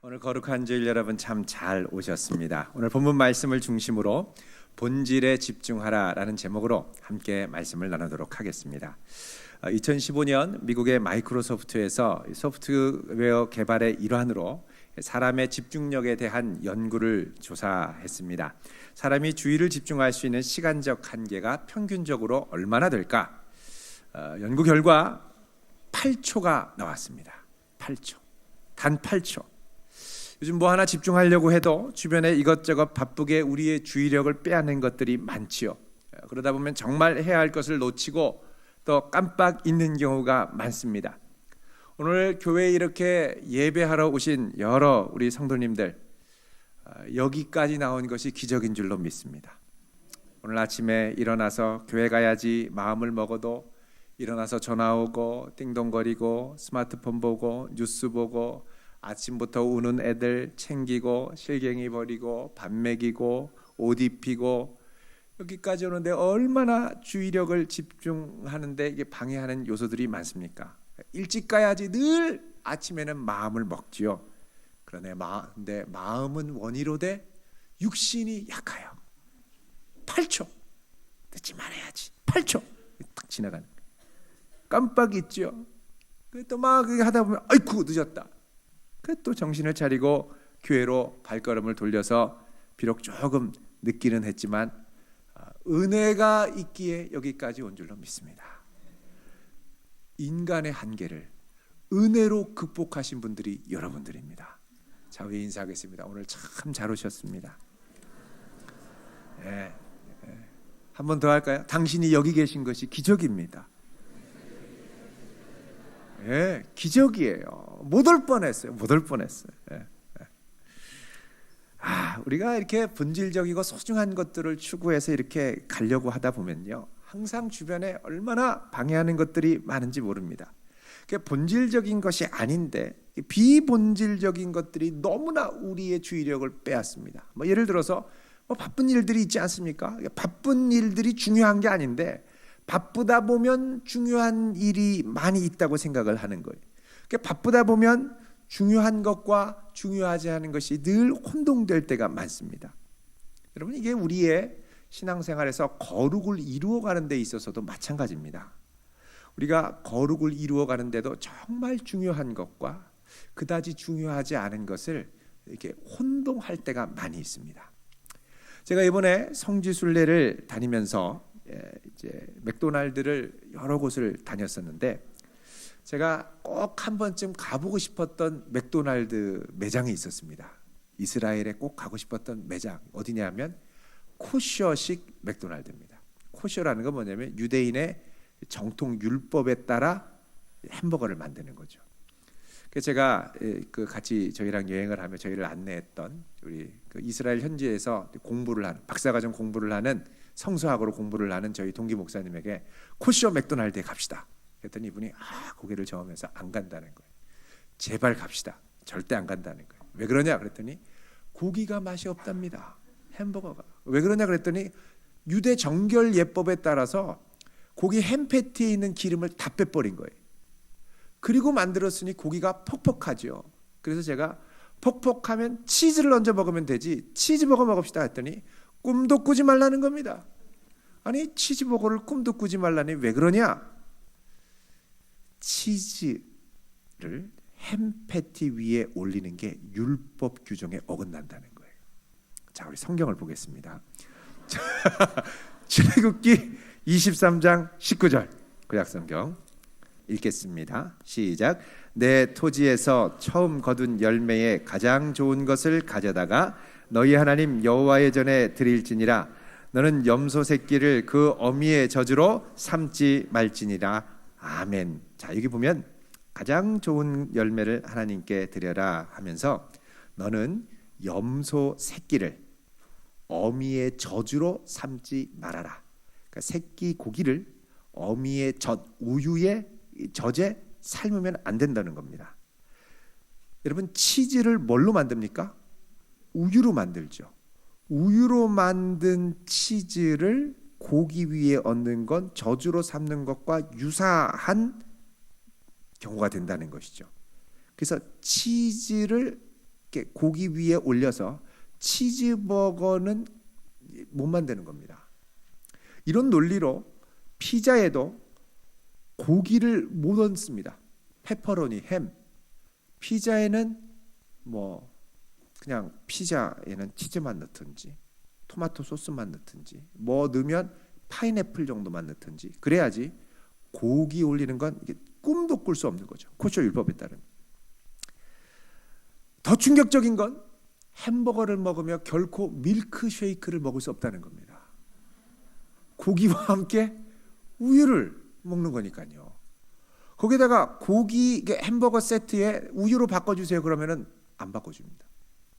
오늘 거룩한 주일 여러분 참 잘 오셨습니다. 오늘 본문 말씀을 중심으로 본질에 집중하라라는 제목으로 함께 말씀을 나누도록 하겠습니다. 2015년 미국의 마이크로소프트에서 소프트웨어 개발의 일환으로 사람의 집중력에 대한 연구를 조사했습니다. 사람이 주의를 집중할 수 있는 시간적 한계가 평균적으로 얼마나 될까? 연구 결과 8초가 나왔습니다. 8초. 단 8초. 요즘 뭐 하나 집중하려고 해도 주변에 이것저것 바쁘게 우리의 주의력을 빼앗는 것들이 많지요. 그러다 보면 정말 해야 할 것을 놓치고 또 깜빡 잊는 경우가 많습니다. 오늘 교회에 이렇게 예배하러 오신 여러 우리 성도님들, 여기까지 나온 것이 기적인 줄로 믿습니다. 오늘 아침에 일어나서 교회 가야지 마음을 먹어도 일어나서 전화 오고 띵동거리고 스마트폰 보고 뉴스 보고 아침부터 우는 애들 챙기고 실갱이 버리고 밥 먹이고 옷 입히고 여기까지 오는데 얼마나 주의력을 집중하는데 이게 방해하는 요소들이 많습니까? 일찍 가야지 늘 아침에는 마음을 먹지요. 그러네 근데 마음은 원이로되 육신이 약하여. 8초 늦지 말아야지. 8초 딱 지나가는. 깜빡 잊죠. 또 막 하다 보면 아이쿠 늦었다. 또 정신을 차리고 교회로 발걸음을 돌려서 비록 조금 늦기는 했지만 은혜가 있기에 여기까지 온 줄로 믿습니다. 인간의 한계를 은혜로 극복하신 분들이 여러분들입니다. 자회 인사하겠습니다. 오늘 참 잘 오셨습니다. 한 번 더 할까요? 당신이 여기 계신 것이 기적입니다. 기적이에요. 못 올 뻔했어요. 우리가 이렇게 본질적이고 소중한 것들을 추구해서 이렇게 가려고 하다 보면요, 항상 주변에 얼마나 방해하는 것들이 많은지 모릅니다. 본질적인 것이 아닌데 비본질적인 것들이 너무나 우리의 주의력을 빼앗습니다. 예를 들어서 바쁜 일들이 있지 않습니까? 바쁜 일들이 중요한 게 아닌데 바쁘다 보면 중요한 일이 많이 있다고 생각을 하는 거예요. 바쁘다 보면 중요한 것과 중요하지 않은 것이 늘 혼동될 때가 많습니다. 여러분, 이게 우리의 신앙생활에서 거룩을 이루어가는 데 있어서도 마찬가지입니다. 우리가 거룩을 이루어가는데도 정말 중요한 것과 그다지 중요하지 않은 것을 이렇게 혼동할 때가 많이 있습니다. 제가 이번에 성지순례를 다니면서 이제 맥도날드를 여러 곳을 다녔었는데 제가 꼭 한 번쯤 가보고 싶었던 맥도날드 매장이 있었습니다. 이스라엘에 꼭 가고 싶었던 매장 어디냐면 코셔식 맥도날드입니다. 코셔라는 건 뭐냐면 유대인의 정통 율법에 따라 햄버거를 만드는 거죠. 그래서 제가 같이 저희랑 여행을 하며 저희를 안내했던 우리 이스라엘 현지에서 공부를 하는 박사과정 공부를 하는 성서학으로 공부를 하는 저희 동기 목사님에게 코셔 맥도날드에 갑시다. 그랬더니 이분이 고개를 저으면서 안 간다는 거예요. 제발 갑시다. 절대 안 간다는 거예요. 왜 그러냐 그랬더니 고기가 맛이 없답니다. 햄버거가. 왜 그러냐 그랬더니 유대 정결 예법에 따라서 고기 햄 패티에 있는 기름을 다 빼버린 거예요. 그리고 만들었으니 고기가 퍽퍽하죠. 그래서 제가 퍽퍽하면 치즈를 얹어 먹으면 되지 치즈버거 먹읍시다 했더니 꿈도 꾸지 말라는 겁니다. 아니 치즈버거를 꿈도 꾸지 말라니 왜 그러냐? 치즈를 햄 패티 위에 올리는 게 율법 규정에 어긋난다는 거예요. 자, 우리 성경을 보겠습니다. 출애굽기 23장 19절 구약성경 읽겠습니다. 시작. 내 토지에서 처음 거둔 열매의 가장 좋은 것을 가져다가 너희 하나님 여호와의 전에 드릴지니라. 너는 염소 새끼를 그 어미의 젖으로 삼지 말지니라. 아멘. 자, 여기 보면 가장 좋은 열매를 하나님께 드려라 하면서 너는 염소 새끼를 어미의 젖으로 삼지 말아라. 그러니까 새끼 고기를 어미의 젖, 우유의 젖에 삶으면 안 된다는 겁니다. 여러분, 치즈를 뭘로 만듭니까? 우유로 만들죠. 우유로 만든 치즈를 고기 위에 얹는 건 젖으로 삶는 것과 유사한 경우가 된다는 것이죠. 그래서 치즈를 이렇게 고기 위에 올려서 치즈버거는 못 만드는 겁니다. 이런 논리로 피자에도 고기를 못 얹습니다. 페퍼로니, 햄. 피자에는 뭐 그냥 피자에는 치즈만 넣든지 토마토 소스만 넣든지 뭐 넣으면 파인애플 정도만 넣든지 그래야지 고기 올리는 건 이게 꿈도 꿀 수 없는 거죠. 코셔 율법에 따른. 더 충격적인 건 햄버거를 먹으며 결코 밀크쉐이크를 먹을 수 없다는 겁니다. 고기와 함께 우유를 먹는 거니까요. 거기다가 고기 햄버거 세트에 우유로 바꿔주세요 그러면은 안 바꿔줍니다.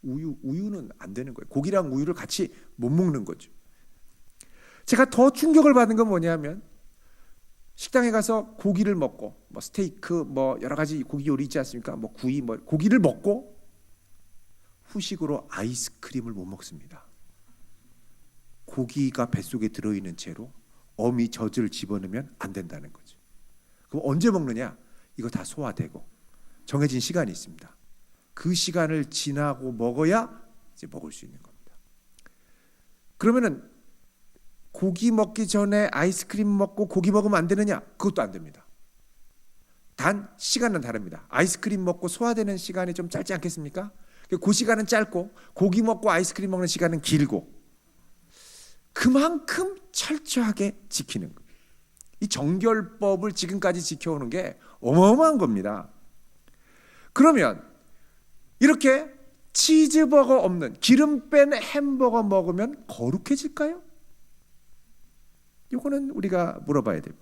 우유는 안 되는 거예요. 고기랑 우유를 같이 못 먹는 거죠. 제가 더 충격을 받은 건 뭐냐면 식당에 가서 고기를 먹고 뭐 스테이크 뭐 여러 가지 고기 요리 있지 않습니까? 뭐 구이 뭐 고기를 먹고 후식으로 아이스크림을 못 먹습니다. 고기가 뱃속에 들어있는 채로 어미 젖을 집어넣으면 안 된다는 거죠. 그럼 언제 먹느냐? 이거 다 소화되고 정해진 시간이 있습니다. 그 시간을 지나고 먹어야 이제 먹을 수 있는 겁니다. 그러면은 고기 먹기 전에 아이스크림 먹고 고기 먹으면 안 되느냐? 그것도 안 됩니다. 단 시간은 다릅니다. 아이스크림 먹고 소화되는 시간이 좀 짧지 않겠습니까? 그 시간은 짧고 고기 먹고 아이스크림 먹는 시간은 길고 그만큼 철저하게 지키는 거예요. 이 정결법을 지금까지 지켜오는 게 어마어마한 겁니다. 그러면 이렇게 치즈버거 없는 기름 뺀 햄버거 먹으면 거룩해질까요? 이거는 우리가 물어봐야 돼요.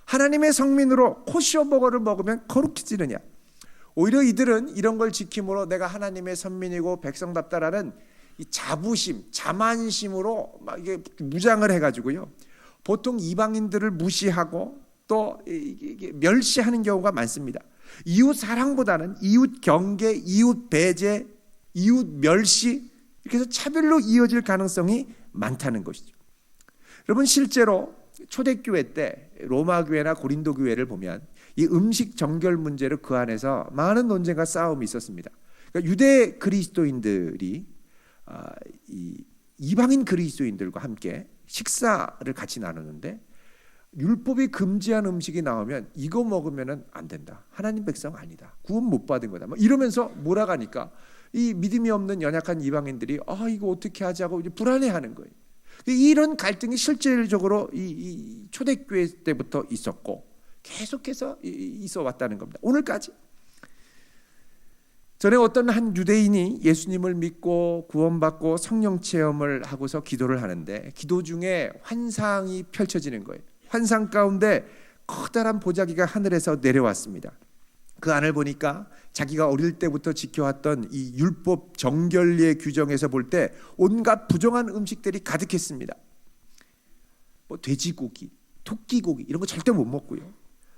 하나님의 성민으로 코셔버거를 먹으면 거룩해지느냐? 오히려 이들은 이런 걸 지킴으로 내가 하나님의 선민이고 백성답다라는 이 자부심, 자만심으로 막 이게 무장을 해가지고요. 보통 이방인들을 무시하고 또 멸시하는 경우가 많습니다. 이웃 사랑보다는 이웃 경계, 이웃 배제, 이웃 멸시 이렇게 해서 차별로 이어질 가능성이 많다는 것이죠. 여러분 실제로 초대교회 때 로마 교회나 고린도 교회를 보면 이 음식 정결 문제로 그 안에서 많은 논쟁과 싸움이 있었습니다. 그러니까 유대 그리스도인들이 이 이방인 그리스도인들과 함께 식사를 같이 나누는데 율법이 금지한 음식이 나오면 이거 먹으면 안 된다. 하나님 백성 아니다. 구원 못 받은 거다. 이러면서 몰아가니까 이 믿음이 없는 연약한 이방인들이 이거 어떻게 하자고 이제 불안해하는 거예요. 이런 갈등이 실질적으로 이 초대교회 때부터 있었고 계속해서 있어 왔다는 겁니다. 오늘까지. 전에 어떤 한 유대인이 예수님을 믿고 구원받고 성령 체험을 하고서 기도를 하는데 기도 중에 환상이 펼쳐지는 거예요. 환상 가운데 커다란 보자기가 하늘에서 내려왔습니다. 그 안을 보니까 자기가 어릴 때부터 지켜왔던 이 율법 정결리의 규정에서 볼 때 온갖 부정한 음식들이 가득했습니다. 뭐 돼지고기, 토끼고기 이런 거 절대 못 먹고요.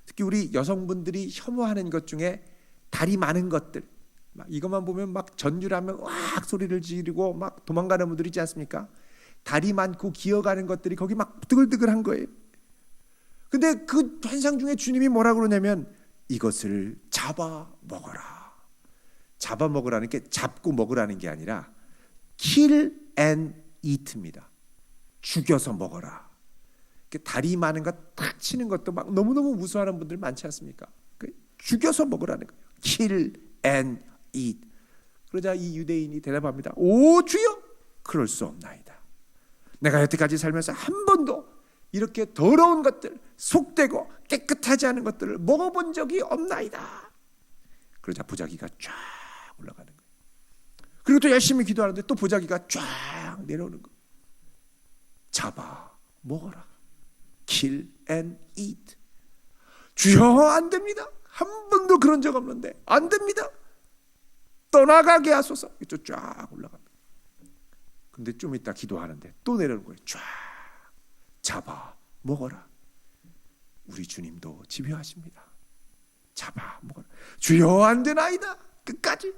특히 우리 여성분들이 혐오하는 것 중에 다리 많은 것들 막 이것만 보면 막 전율하면 왁 소리를 지르고 막 도망가는 분들 있지 않습니까? 다리 많고 기어가는 것들이 거기 막 뜨글뜨글한 거예요. 근데 그 환상 중에 주님이 뭐라 그러냐면 이것을 잡아 먹어라. 잡아 먹으라는 게 잡고 먹으라는 게 아니라 kill and eat입니다. 죽여서 먹어라. 다리 많은 거 탁 치는 것도 막 너무너무 무서워하는 분들 많지 않습니까? 죽여서 먹으라는 거예요. kill and eat. 그러자 이 유대인이 대답합니다. 오 주여, 그럴 수 없나이다. 내가 여태까지 살면서 한 번도 이렇게 더러운 것들, 속되고 깨끗하지 않은 것들을 먹어본 적이 없나이다. 그러자 보자기가 쫙 올라가는 거예요. 그리고 또 열심히 기도하는데 또 보자기가 쫙 내려오는 거예요. 잡아 먹어라. Kill and eat. 주여 안 됩니다. 한 번도 그런 적 없는데 안 됩니다. 떠나가게 하소서. 또 쫙 올라갑니다. 근데 좀 이따 기도하는데 또 내려오는 거예요. 쫙 잡아 먹어라. 우리 주님도 집요하십니다. 잡아 먹어라. 주여 안 되나이다. 끝까지.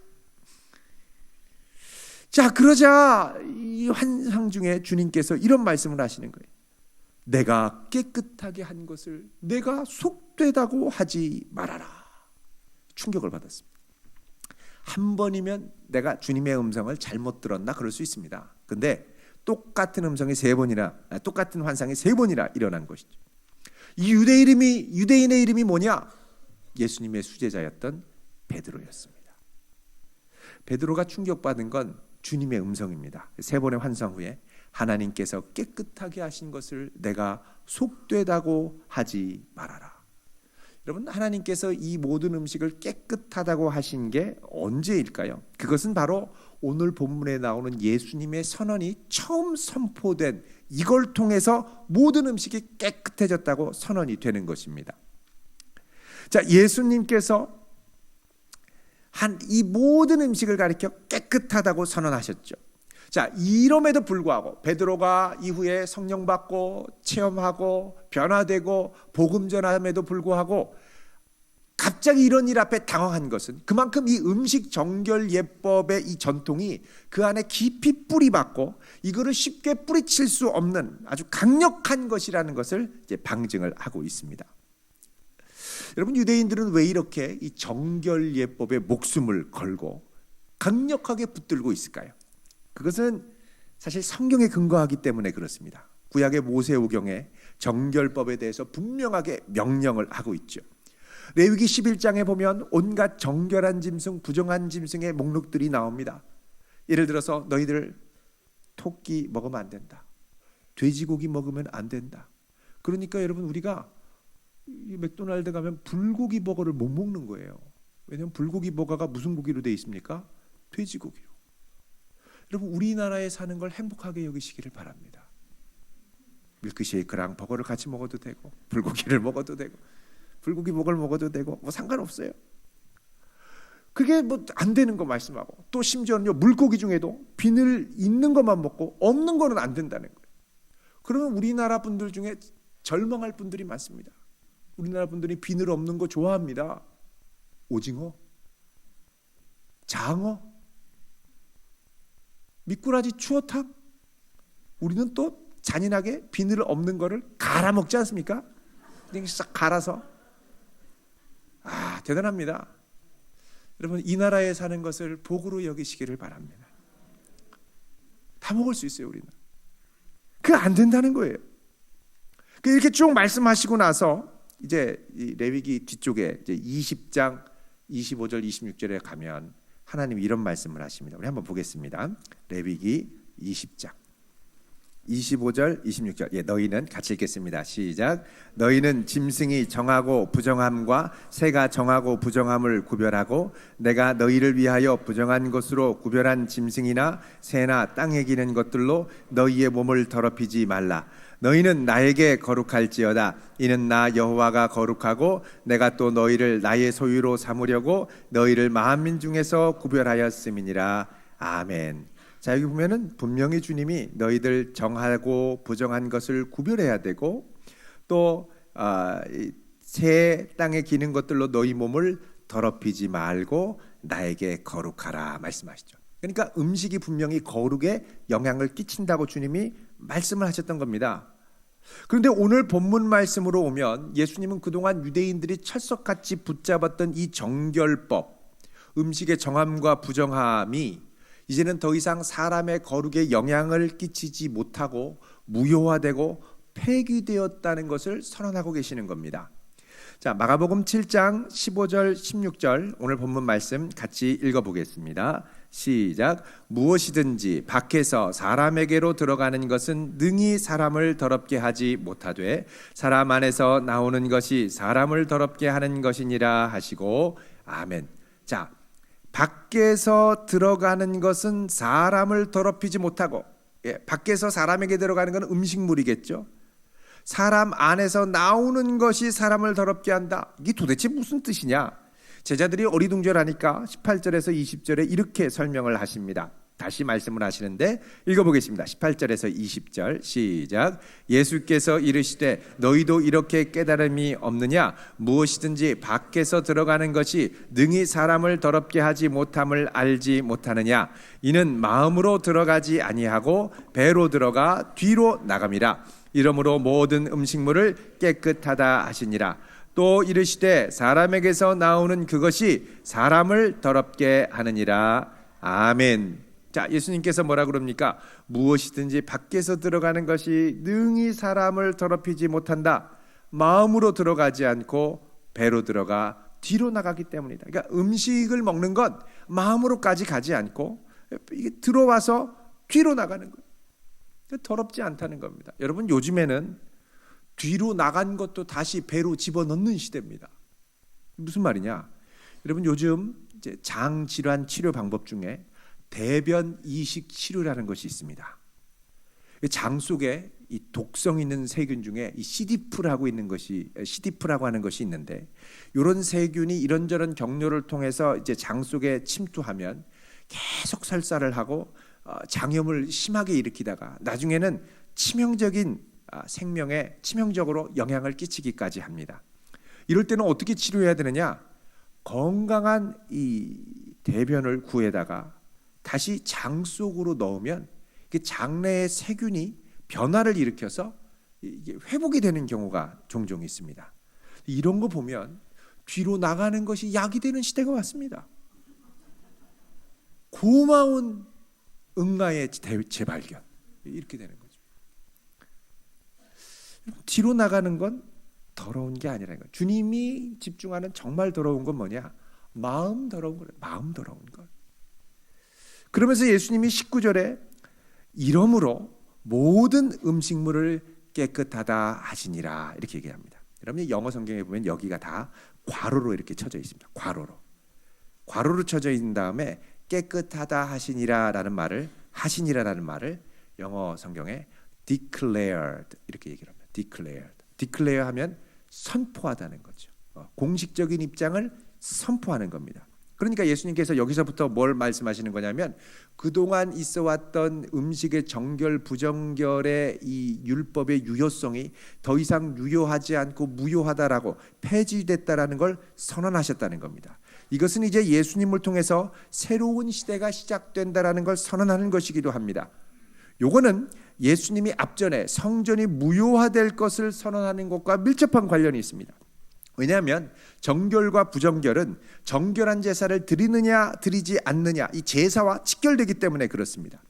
자, 그러자 이 환상 중에 주님께서 이런 말씀을 하시는 거예요. 내가 깨끗하게 한 것을 내가 속되다고 하지 말아라. 충격을 받았습니다. 한 번이면 내가 주님의 음성을 잘못 들었나 그럴 수 있습니다. 근데 똑같은 음성이 똑같은 환상이 세 번이나 일어난 것이죠. 이 유대인의 이름이 뭐냐? 예수님의 수제자였던 베드로였습니다. 베드로가 충격받은 건 주님의 음성입니다. 세 번의 환상 후에 하나님께서 깨끗하게 하신 것을 내가 속되다고 하지 말아라. 여러분, 하나님께서 이 모든 음식을 깨끗하다고 하신 게 언제일까요? 그것은 바로 오늘 본문에 나오는 예수님의 선언이 처음 선포된 이걸 통해서 모든 음식이 깨끗해졌다고 선언이 되는 것입니다. 자, 예수님께서 이 모든 음식을 가리켜 깨끗하다고 선언하셨죠. 자, 이럼에도 불구하고 베드로가 이후에 성령 받고 체험하고 변화되고 복음 전함에도 불구하고 갑자기 이런 일 앞에 당황한 것은 그만큼 이 음식 정결 예법의 이 전통이 그 안에 깊이 뿌리박고 이거를 쉽게 뿌리칠 수 없는 아주 강력한 것이라는 것을 이제 방증을 하고 있습니다. 여러분, 유대인들은 왜 이렇게 이 정결 예법에 목숨을 걸고 강력하게 붙들고 있을까요? 그것은 사실 성경에 근거하기 때문에 그렇습니다. 구약의 모세오경에 정결법에 대해서 분명하게 명령을 하고 있죠. 레위기 11장에 보면 온갖 정결한 짐승, 부정한 짐승의 목록들이 나옵니다. 예를 들어서 너희들 토끼 먹으면 안 된다. 돼지고기 먹으면 안 된다. 그러니까 여러분, 우리가 이 맥도날드 가면 불고기 버거를 못 먹는 거예요. 왜냐하면 불고기 버거가 무슨 고기로 되어 있습니까? 돼지고기로. 여러분, 우리나라에 사는 걸 행복하게 여기시기를 바랍니다. 밀크쉐이크랑 버거를 같이 먹어도 되고 불고기를 먹어도 되고 불고기 버거를 먹어도 되고 뭐 상관없어요. 그게 뭐 안 되는 거 말씀하고 또 심지어는요, 물고기 중에도 비늘 있는 것만 먹고 없는 거는 안 된다는 거예요. 그러면 우리나라 분들 중에 절망할 분들이 많습니다. 우리나라 분들이 비늘 없는 거 좋아합니다. 오징어, 장어, 미꾸라지 추어탕. 우리는 또 잔인하게 비늘 없는 거를 갈아 먹지 않습니까? 싹 갈아서. 대단합니다. 여러분, 이 나라에 사는 것을 복으로 여기시기를 바랍니다. 다 먹을 수 있어요, 우리는. 그게 안 된다는 거예요. 이렇게 쭉 말씀하시고 나서 이제 이 레위기 뒤쪽에 이제 20장 25절 26절에 가면 하나님이 이런 말씀을 하십니다. 우리 한번 보겠습니다. 레위기 20장 25절 26절. 너희는 같이 읽겠습니다. 시작. 너희는 짐승이 정하고 부정함과 새가 정하고 부정함을 구별하고 내가 너희를 위하여 부정한 것으로 구별한 짐승이나 새나 땅에 기는 것들로 너희의 몸을 더럽히지 말라. 너희는 나에게 거룩할지어다. 이는 나 여호와가 거룩하고 내가 또 너희를 나의 소유로 삼으려고 너희를 만민 중에서 구별하였음이니라. 아멘. 자, 여기 보면은 분명히 주님이 너희들 정하고 부정한 것을 구별해야 되고 또 새 땅에 기는 것들로 너희 몸을 더럽히지 말고 나에게 거룩하라 말씀하시죠. 그러니까 음식이 분명히 거룩에 영향을 끼친다고 주님이 말씀을 하셨던 겁니다. 그런데 오늘 본문 말씀으로 오면 예수님은 그동안 유대인들이 철석같이 붙잡았던 이 정결법, 음식의 정함과 부정함이 이제는 더 이상 사람의 거룩에 영향을 끼치지 못하고 무효화되고 폐기되었다는 것을 선언하고 계시는 겁니다. 자, 마가복음 7장 15절 16절 오늘 본문 말씀 같이 읽어보겠습니다. 시작. 무엇이든지 밖에서 사람에게로 들어가는 것은 능히 사람을 더럽게 하지 못하되 사람 안에서 나오는 것이 사람을 더럽게 하는 것이니라 하시고 아멘. 자, 밖에서 들어가는 것은 사람을 더럽히지 못하고, 밖에서 사람에게 들어가는 건 음식물이겠죠. 사람 안에서 나오는 것이 사람을 더럽게 한다. 이게 도대체 무슨 뜻이냐? 제자들이 어리둥절하니까 18절에서 20절에 이렇게 설명을 하십니다. 다시 말씀을 하시는데 읽어보겠습니다. 18절에서 20절 시작. 예수께서 이르시되 너희도 이렇게 깨달음이 없느냐? 무엇이든지 밖에서 들어가는 것이 능히 사람을 더럽게 하지 못함을 알지 못하느냐? 이는 마음으로 들어가지 아니하고 배로 들어가 뒤로 나감이라. 이러므로 모든 음식물을 깨끗하다 하시니라. 또 이르시되 사람에게서 나오는 그것이 사람을 더럽게 하느니라. 아멘. 자, 예수님께서 뭐라 그럽니까? 무엇이든지 밖에서 들어가는 것이 능히 사람을 더럽히지 못한다. 마음으로 들어가지 않고 배로 들어가 뒤로 나가기 때문이다. 그러니까 음식을 먹는 건 마음으로까지 가지 않고 이게 들어와서 뒤로 나가는 거예요. 더럽지 않다는 겁니다. 여러분, 요즘에는 뒤로 나간 것도 다시 배로 집어넣는 시대입니다. 무슨 말이냐? 여러분, 요즘 이제 장 질환 치료 방법 중에 대변 이식 치료라는 것이 있습니다. 장 속에 이 독성 있는 세균 중에 이 CD프라고 하는 것이 있는데, 이런 세균이 이런저런 경로를 통해서 이제 장 속에 침투하면 계속 설사를 하고 장염을 심하게 일으키다가 나중에는 치명적인 생명에 치명적으로 영향을 끼치기까지 합니다. 이럴 때는 어떻게 치료해야 되느냐? 건강한 이 대변을 구해다가 다시 장 속으로 넣으면 장내의 세균이 변화를 일으켜서 이게 회복이 되는 경우가 종종 있습니다. 이런 거 보면 뒤로 나가는 것이 약이 되는 시대가 왔습니다. 고마운 응아의 재발견, 이렇게 되는 거죠. 뒤로 나가는 건 더러운 게 아니라는 거예요. 주님이 집중하는 정말 더러운 건 뭐냐? 마음 더러운 거예요. 마음 더러운 것. 그러면서 예수님이 19절에 이러므로 모든 음식물을 깨끗하다 하시니라, 이렇게 얘기합니다. 여러분, 영어 성경에 보면 여기가 다 괄호로 이렇게 쳐져 있습니다. 괄호로 쳐져 있는 다음에 깨끗하다 하시니라라는 말을 영어 성경에 declared 이렇게 얘기를 합니다. declare 하면 선포하다는 거죠. 공식적인 입장을 선포하는 겁니다. 그러니까 예수님께서 여기서부터 뭘 말씀하시는 거냐면, 그동안 있어왔던 음식의 정결 부정결의 이 율법의 유효성이 더 이상 유효하지 않고 무효하다라고 폐지됐다라는 걸 선언하셨다는 겁니다. 이것은 이제 예수님을 통해서 새로운 시대가 시작된다라는 걸 선언하는 것이기도 합니다. 요거는 예수님이 앞전에 성전이 무효화될 것을 선언하는 것과 밀접한 관련이 있습니다. 왜냐하면 정결과 부정결은 정결한 제사를 드리느냐 드리지 않느냐, 이 제사와 직결되기 때문에 그렇습니다.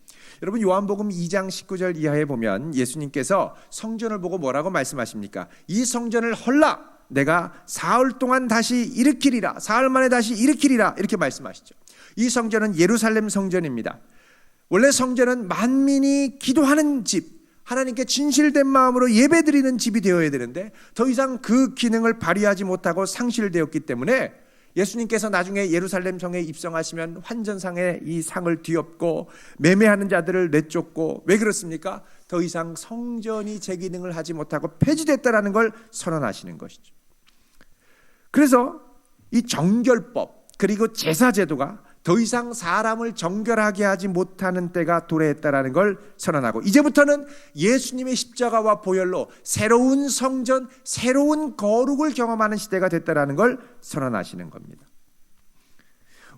여러분, 요한복음 2장 19절 이하에 보면 예수님께서 성전을 보고 뭐라고 말씀하십니까? 이 성전을 헐라, 내가 사흘 동안 다시 일으키리라, 사흘 만에 다시 일으키리라, 이렇게 말씀하시죠. 이 성전은 예루살렘 성전입니다. 원래 성전은 만민이 기도하는 집, 하나님께 진실된 마음으로 예배드리는 집이 되어야 되는데 더 이상 그 기능을 발휘하지 못하고 상실되었기 때문에 예수님께서 나중에 예루살렘 성에 입성하시면 환전상에 이 상을 뒤엎고 매매하는 자들을 내쫓고, 왜 그렇습니까? 더 이상 성전이 제 기능을 하지 못하고 폐지됐다라는 걸 선언하시는 것이죠. 그래서 이 정결법 그리고 제사제도가 더 이상 사람을 정결하게 하지 못하는 때가 도래했다라는 걸 선언하고, 이제부터는 예수님의 십자가와 보혈로 새로운 성전, 새로운 거룩을 경험하는 시대가 됐다라는 걸 선언하시는 겁니다.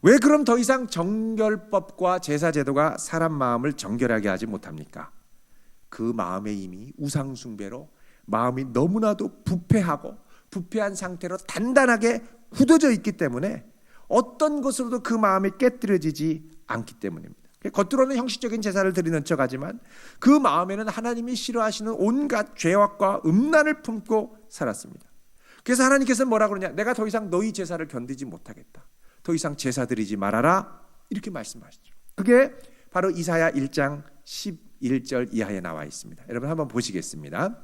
왜 그럼 더 이상 정결법과 제사제도가 사람 마음을 정결하게 하지 못합니까? 그 마음의 이미 우상숭배로 마음이 너무나도 부패한 상태로 단단하게 굳어져 있기 때문에 어떤 것으로도 그 마음이 깨뜨려지지 않기 때문입니다. 겉으로는 형식적인 제사를 드리는 척하지만 그 마음에는 하나님이 싫어하시는 온갖 죄악과 음란을 품고 살았습니다. 그래서 하나님께서는 뭐라 그러냐? 내가 더 이상 너희 제사를 견디지 못하겠다. 더 이상 제사 드리지 말아라, 이렇게 말씀하시죠. 그게 바로 이사야 1장 11절 이하에 나와 있습니다. 여러분 한번 보시겠습니다.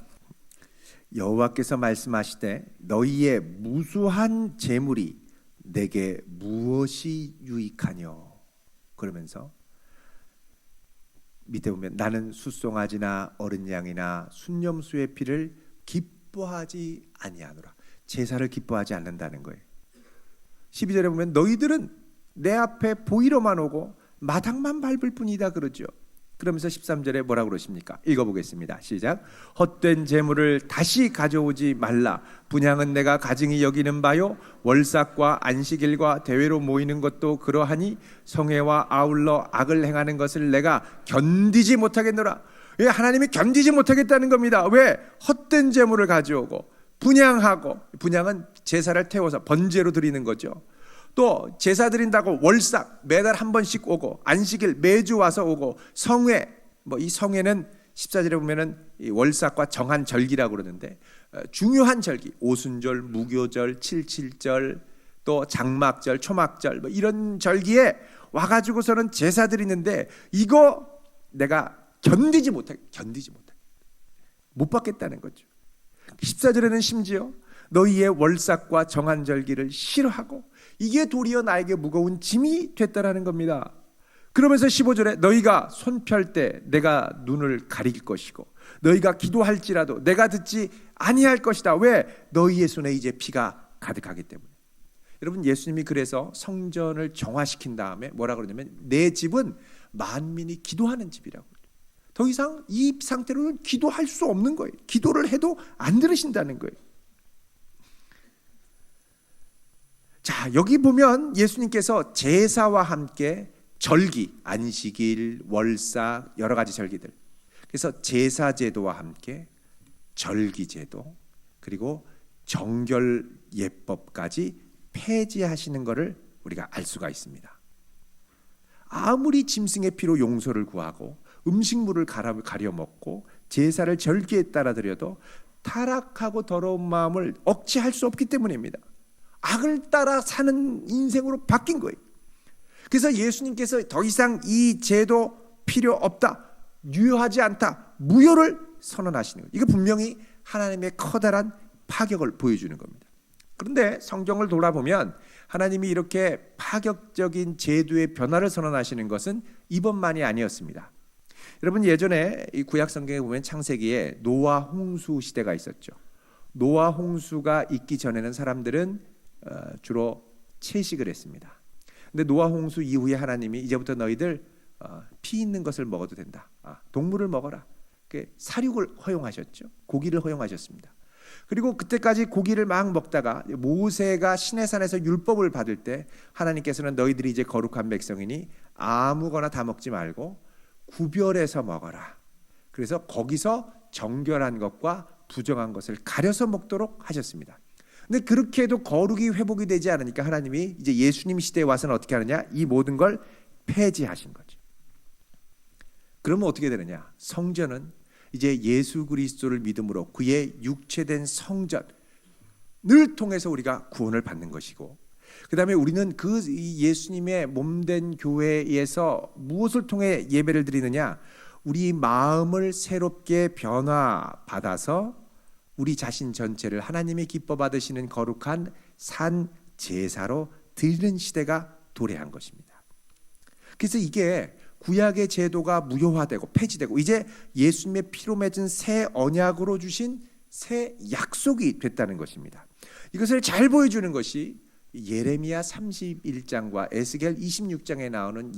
여호와께서 말씀하시되 너희의 무수한 재물이 내게 무엇이 유익하뇨? 그러면서 밑에 보면 나는 숫송아지나 어린 양이나 순념수의 피를 기뻐하지 아니하노라. 제사를 기뻐하지 않는다는 거예요. 12절에 보면 너희들은 내 앞에 보이러만 오고 마당만 밟을 뿐이다 그러죠. 그러면서 13절에 뭐라 그러십니까? 읽어보겠습니다. 시작. 헛된 재물을 다시 가져오지 말라. 분향은 내가 가증히 여기는 바요. 월삭과 안식일과 대회로 모이는 것도 그러하니 성회와 아울러 악을 행하는 것을 내가 견디지 못하겠노라. 하나님이 견디지 못하겠다는 겁니다. 왜? 헛된 재물을 가져오고 분향하고, 분향은 제사를 태워서 번제로 드리는 거죠. 또 제사 드린다고 월삭 매달 한 번씩 오고, 안식일 매주 와서 오고, 성회, 이 성회는 14절에 보면은 이 월삭과 정한 절기라고 그러는데, 중요한 절기, 오순절, 무교절, 칠칠절, 또 장막절, 초막절, 이런 절기에 와가지고서는 제사 드리는데, 이거 내가 견디지 못해, 못 받겠다는 거죠. 14절에는 심지어 너희의 월삭과 정한 절기를 싫어하고 이게 도리어 나에게 무거운 짐이 됐다라는 겁니다. 그러면서 15절에 너희가 손 펼 때 내가 눈을 가릴 것이고 너희가 기도할지라도 내가 듣지 아니할 것이다. 왜? 너희의 손에 이제 피가 가득하기 때문에. 여러분, 예수님이 그래서 성전을 정화시킨 다음에 뭐라 그러냐면 내 집은 만민이 기도하는 집이라고. 더 이상 이 상태로는 기도할 수 없는 거예요. 기도를 해도 안 들으신다는 거예요. 자, 여기 보면 예수님께서 제사와 함께 절기, 안식일, 월삭, 여러 가지 절기들, 그래서 제사 제도와 함께 절기 제도, 그리고 정결 예법까지 폐지하시는 것을 우리가 알 수가 있습니다. 아무리 짐승의 피로 용서를 구하고 음식물을 가려 먹고 제사를 절기에 따라 드려도 타락하고 더러운 마음을 억제할 수 없기 때문입니다. 악을 따라 사는 인생으로 바뀐 거예요. 그래서 예수님께서 더 이상 이 제도 필요 없다, 유효하지 않다, 무효를 선언하시는 거예요. 이거 분명히 하나님의 커다란 파격을 보여주는 겁니다. 그런데 성경을 돌아보면 하나님이 이렇게 파격적인 제도의 변화를 선언하시는 것은 이번만이 아니었습니다. 여러분, 예전에 이 구약 성경에 보면 창세기에 노아 홍수 시대가 있었죠. 노아 홍수가 있기 전에는 사람들은 주로 채식을 했습니다. 근데 노아 홍수 이후에 하나님이 이제부터 너희들 피 있는 것을 먹어도 된다. 동물을 먹어라. 사육을 허용하셨죠. 고기를 허용하셨습니다. 그리고 그때까지 고기를 막 먹다가 모세가 시내산에서 율법을 받을 때 하나님께서는 너희들이 이제 거룩한 백성이니 아무거나 다 먹지 말고 구별해서 먹어라. 그래서 거기서 정결한 것과 부정한 것을 가려서 먹도록 하셨습니다. 근데 그렇게 해도 거룩이 회복이 되지 않으니까 하나님이 이제 예수님 시대에 와서는 어떻게 하느냐? 이 모든 걸 폐지하신 거죠. 그러면 어떻게 되느냐? 성전은 이제 예수 그리스도를 믿음으로 그의 육체된 성전을 통해서 우리가 구원을 받는 것이고, 그 다음에 우리는 그 예수님의 몸된 교회에서 무엇을 통해 예배를 드리느냐? 우리 마음을 새롭게 변화받아서 우리 자신 전체를 하나님이 기뻐 받으시는 거룩한 산 제사로 드리는 시대가 도래한 것입니다. 그래서 이게 구약의 제도가 무효화되고 폐지되고 이제 예수님의 피로 맺은 새 언약으로 주신 새 약속이 됐다는 것입니다. 이것을 잘 보여주는 것이 예레미야 31장과 에스겔 26장에 나오는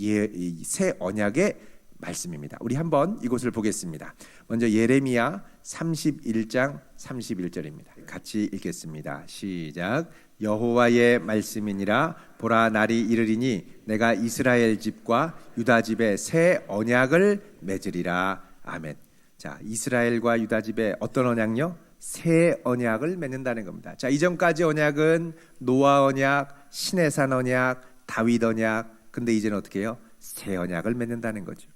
새 언약의 말씀입니다. 우리 한번 이것을 보겠습니다. 먼저 예레미야 31장 31절입니다. 같이 읽겠습니다. 시작. 여호와의 말씀이니라. 보라, 날이 이르리니 내가 이스라엘 집과 유다 집에 새 언약을 맺으리라. 아멘. 자, 이스라엘과 유다 집에 어떤 언약요? 새 언약을 맺는다는 겁니다. 자, 이전까지 언약은 노아 언약, 시내산 언약, 다윗 언약. 근데 이제는 어떻게 해요? 새 언약을 맺는다는 거죠.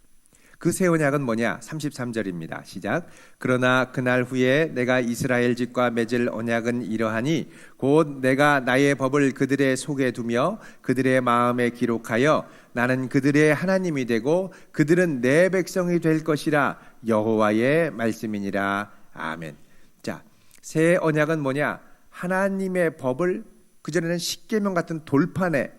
그 새 언약은 뭐냐? 33절입니다. 시작. 그러나 그날 후에 내가 이스라엘 집과 맺을 언약은 이러하니 곧 내가 나의 법을 그들의 속에 두며 그들의 마음에 기록하여 나는 그들의 하나님이 되고 그들은 내 백성이 될 것이라. 여호와의 말씀이니라. 아멘. 자, 새 언약은 뭐냐? 하나님의 법을 그전에는 십계명 같은 돌판에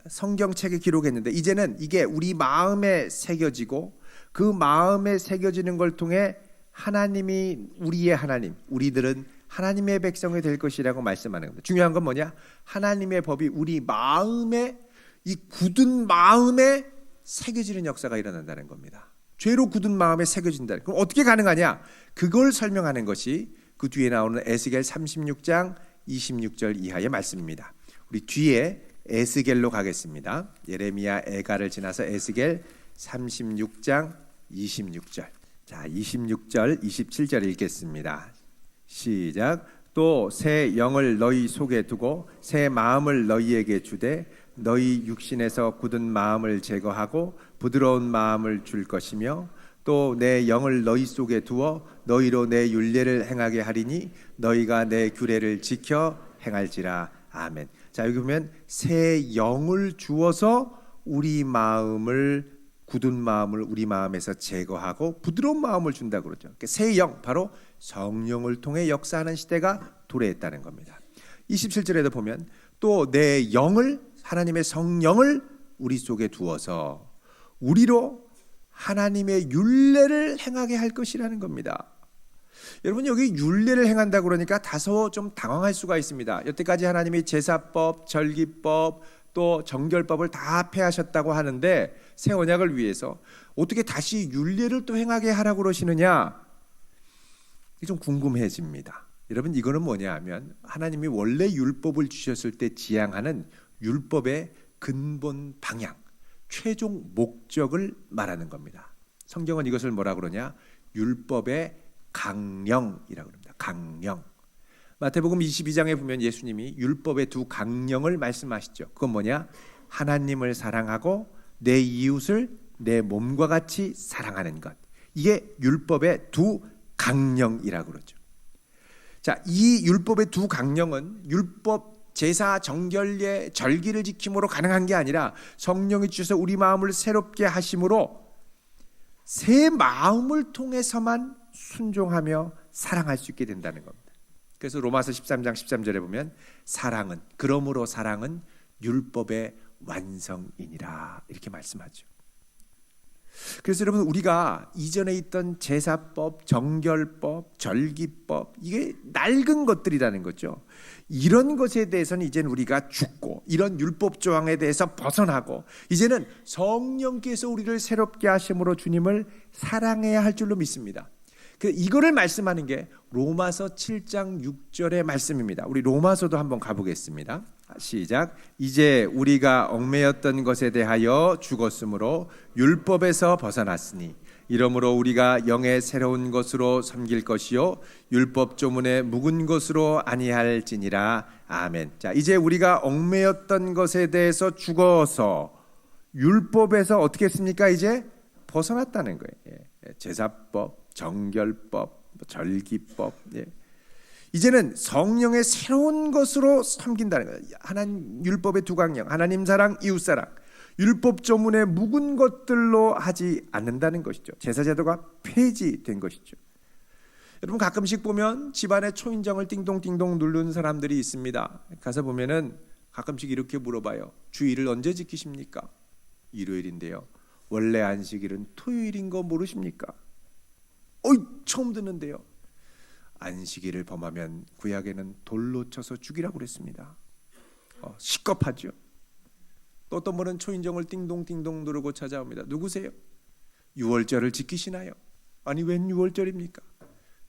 성경책에 기록했는데 이제는 이게 우리 마음에 새겨지고 그 마음에 새겨지는 걸 통해 하나님이 우리의 하나님, 우리들은 하나님의 백성이 될 것이라고 말씀하는 겁니다. 중요한 건 뭐냐? 하나님의 법이 우리 마음에, 이 굳은 마음에 새겨지는 역사가 일어난다는 겁니다. 죄로 굳은 마음에 새겨진다. 그럼 어떻게 가능하냐? 그걸 설명하는 것이 그 뒤에 나오는 에스겔 36장 26절 이하의 말씀입니다. 우리 뒤에 에스겔로 가겠습니다. 예레미야 에가를 지나서 에스겔 36장 26절. 자, 26절, 27절 읽겠습니다. 시작. 또 새 영을 너희 속에 두고 새 마음을 너희에게 주되 너희 육신에서 굳은 마음을 제거하고 부드러운 마음을 줄 것이며 또 내 영을 너희 속에 두어 너희로 내 율례를 행하게 하리니 너희가 내 규례를 지켜 행할지라. 아멘. 자, 여기 보면 새 영을 주어서 우리 마음을, 굳은 마음을 우리 마음에서 제거하고 부드러운 마음을 준다 그러죠. 새 영, 바로 성령을 통해 역사하는 시대가 도래했다는 겁니다. 27절에도 보면 또 내 영을, 하나님의 성령을 우리 속에 두어서 우리로 하나님의 율례를 행하게 할 것이라는 겁니다. 여러분, 여기 율례를 행한다 그러니까 다소 좀 당황할 수가 있습니다. 여태까지 하나님이 제사법, 절기법, 또 정결법을 다 폐하셨다고 하는데 새 언약을 위해서 어떻게 다시 율례를 또 행하게 하라고 그러시느냐? 이게 좀 궁금해집니다. 여러분, 이거는 뭐냐 하면 하나님이 원래 율법을 주셨을 때 지향하는 율법의 근본 방향, 최종 목적을 말하는 겁니다. 성경은 이것을 뭐라 그러냐? 율법의 강령이라고 합니다. 강령. 마태복음 22장에 보면 예수님이 율법의 두 강령을 말씀하시죠. 그건 뭐냐? 하나님을 사랑하고 내 이웃을 내 몸과 같이 사랑하는 것. 이게 율법의 두 강령이라고 그러죠. 자, 이 율법의 두 강령은 율법, 제사, 정결례, 절기를 지킴으로 가능한 게 아니라 성령이 주셔서 우리 마음을 새롭게 하심으로 새 마음을 통해서만 순종하며 사랑할 수 있게 된다는 겁니다. 그래서 로마서 13장 13절에 보면 사랑은, 그러므로 사랑은 율법의 완성이니라 이렇게 말씀하죠. 그래서 여러분, 우리가 이전에 있던 제사법, 정결법, 절기법, 이게 낡은 것들이라는 거죠. 이런 것에 대해서는 이제는 우리가 죽고, 이런 율법 조항에 대해서 벗어나고, 이제는 성령께서 우리를 새롭게 하심으로 주님을 사랑해야 할 줄로 믿습니다. 이거를 말씀하는 게 로마서 7장 6절의 말씀입니다. 우리 로마서도 한번 가보겠습니다. 시작. 이제 우리가 얽매였던 것에 대하여 죽었으므로 율법에서 벗어났으니 이러므로 우리가 영의 새로운 것으로 섬길 것이요 율법 조문의 묵은 것으로 아니할지니라. 아멘. 자, 이제 우리가 얽매였던 것에 대해서 죽어서 율법에서 어떻게 했습니까? 이제 벗어났다는 거예요. 제사법, 정결법, 절기법. 이제는 성령의 새로운 것으로 섬긴다는 거예요. 하나님 율법의 두 강령, 하나님 사랑, 이웃 사랑. 율법 조문의 묵은 것들로 하지 않는다는 것이죠. 제사제도가 폐지된 것이죠. 여러분, 가끔씩 보면 집안에 초인종을 띵동띵동 누르는 사람들이 있습니다. 가서 보면은 가끔씩 이렇게 물어봐요. 주일을 언제 지키십니까? 일요일인데요. 원래 안식일은 토요일인 거 모르십니까? 처음 듣는데요. 안식일을 범하면 구약에는 돌로 쳐서 죽이라고 그랬습니다. 시겁하죠. 또 어떤 분은 초인종을 띵동띵동 누르고 찾아옵니다. 누구세요? 유월절을 지키시나요? 아니, 웬 유월절입니까?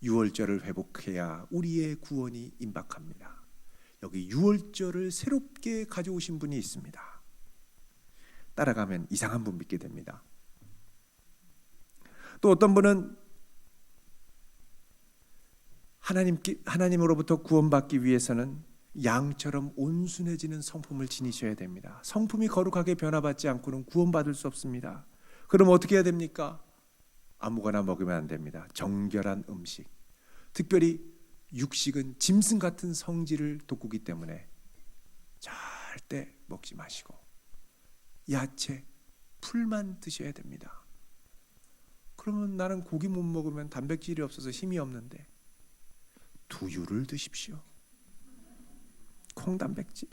유월절을 회복해야 우리의 구원이 임박합니다. 여기 유월절을 새롭게 가져오신 분이 있습니다. 따라가면 이상한 분 믿게 됩니다. 또 어떤 분은 하나님으로부터 구원받기 위해서는 양처럼 온순해지는 성품을 지니셔야 됩니다. 성품이 거룩하게 변화받지 않고는 구원받을 수 없습니다. 그럼 어떻게 해야 됩니까? 아무거나 먹으면 안 됩니다. 정결한 음식, 특별히 육식은 짐승 같은 성질을 돋구기 때문에 절대 먹지 마시고 야채, 풀만 드셔야 됩니다. 그러면 나는 고기 못 먹으면 단백질이 없어서 힘이 없는데 두유를 드십시오. 콩단백질.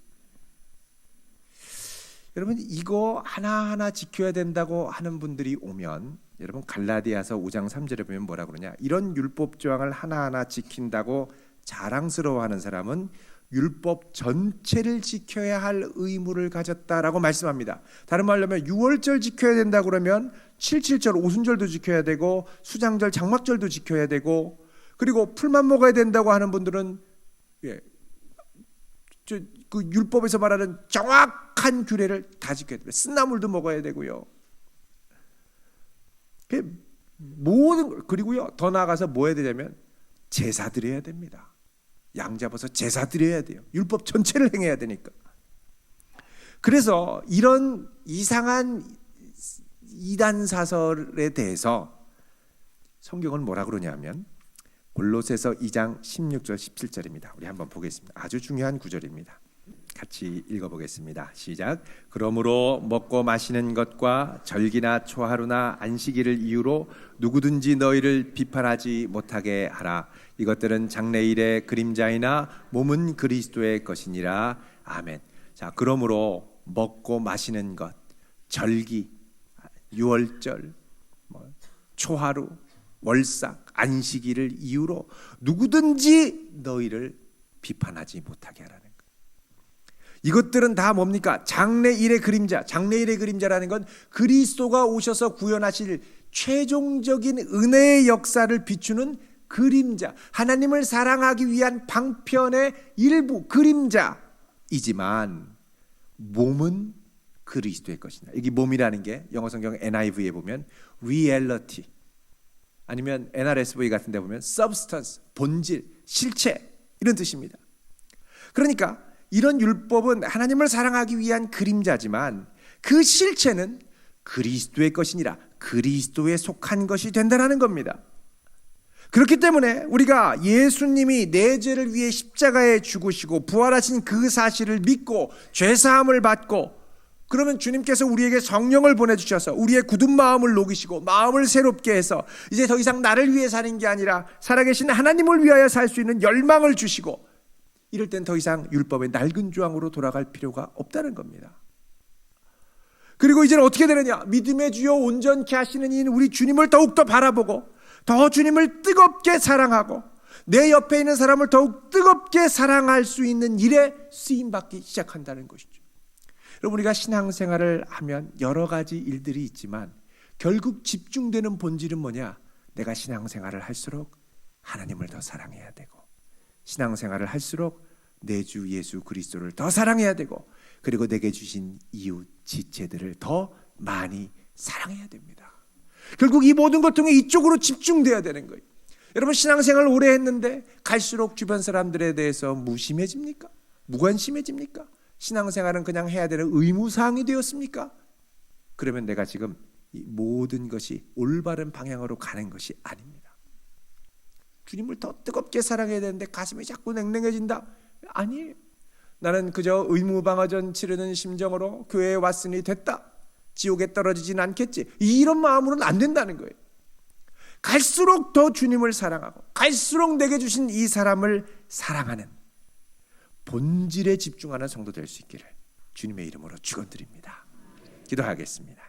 여러분, 이거 하나하나 지켜야 된다고 하는 분들이 오면, 여러분 갈라디아서 5장 3절에 보면 뭐라 그러냐? 이런 율법 조항을 하나하나 지킨다고 자랑스러워하는 사람은 율법 전체를 지켜야 할 의무를 가졌다라고 말씀합니다. 다른 말로 하면 유월절 지켜야 된다 그러면 7.7절 오순절도 지켜야 되고 수장절 장막절도 지켜야 되고, 그리고 풀만 먹어야 된다고 하는 분들은 그 율법에서 말하는 정확한 규례를 다 지켜야 됩니다. 쓴나물도 먹어야 되고요. 모든, 그리고요 더 나아가서 뭐 해야 되냐면 제사 드려야 됩니다. 양 잡아서 제사 드려야 돼요. 율법 전체를 행해야 되니까. 그래서 이런 이상한 이단 사설에 대해서 성경은 뭐라 그러냐면 골로새서 2장 16절 17절입니다. 우리 한번 보겠습니다. 아주 중요한 구절입니다. 같이 읽어보겠습니다. 시작. 그러므로 먹고 마시는 것과 절기나 초하루나 안식일을 이유로 누구든지 너희를 비판하지 못하게 하라. 이것들은 장래일의 그림자이나 몸은 그리스도의 것이니라. 아멘. 자, 그러므로 먹고 마시는 것, 절기, 유월절, 초하루, 월삭, 안식일을 이유로 누구든지 너희를 비판하지 못하게 하라는 거예요. 이것들은 다 뭡니까? 장래일의 그림자. 장래일의 그림자라는 건 그리스도가 오셔서 구원하실 최종적인 은혜의 역사를 비추는 그림자, 하나님을 사랑하기 위한 방편의 일부 그림자이지만 몸은 그리스도의 것이다. 여기 몸이라는 게 영어 성경 NIV에 보면 reality, 아니면 NRSV 같은 데 보면 substance, 본질, 실체, 이런 뜻입니다. 그러니까 이런 율법은 하나님을 사랑하기 위한 그림자지만 그 실체는 그리스도의 것이니라, 그리스도에 속한 것이 된다는 겁니다. 그렇기 때문에 우리가 예수님이 내 죄를 위해 십자가에 죽으시고 부활하신 그 사실을 믿고 죄사함을 받고, 그러면 주님께서 우리에게 성령을 보내주셔서 우리의 굳은 마음을 녹이시고 마음을 새롭게 해서 이제 더 이상 나를 위해 사는 게 아니라 살아계신 하나님을 위하여 살 수 있는 열망을 주시고, 이럴 땐 더 이상 율법의 낡은 조항으로 돌아갈 필요가 없다는 겁니다. 그리고 이제는 어떻게 되느냐? 믿음의 주요 온전케 하시는 이인 우리 주님을 더욱더 바라보고 더 주님을 뜨겁게 사랑하고 내 옆에 있는 사람을 더욱 뜨겁게 사랑할 수 있는 일에 쓰임받기 시작한다는 것이죠. 여러분, 우리가 신앙생활을 하면 여러 가지 일들이 있지만 결국 집중되는 본질은 뭐냐? 내가 신앙생활을 할수록 하나님을 더 사랑해야 되고, 신앙생활을 할수록 내 주 예수 그리스도를 더 사랑해야 되고, 그리고 내게 주신 이웃 지체들을 더 많이 사랑해야 됩니다. 결국 이 모든 것 중에 이쪽으로 집중돼야 되는 거예요. 여러분, 신앙생활 오래 했는데 갈수록 주변 사람들에 대해서 무심해집니까? 무관심해집니까? 신앙생활은 그냥 해야 되는 의무사항이 되었습니까? 그러면 내가 지금 이 모든 것이 올바른 방향으로 가는 것이 아닙니다. 주님을 더 뜨겁게 사랑해야 되는데 가슴이 자꾸 냉랭해진다? 아니에요. 나는 그저 의무방어전 치르는 심정으로 교회에 왔으니 됐다, 지옥에 떨어지진 않겠지, 이런 마음으로는 안 된다는 거예요. 갈수록 더 주님을 사랑하고 갈수록 내게 주신 이 사람을 사랑하는 본질에 집중하는 성도 될 수 있기를 주님의 이름으로 축원드립니다. 기도하겠습니다.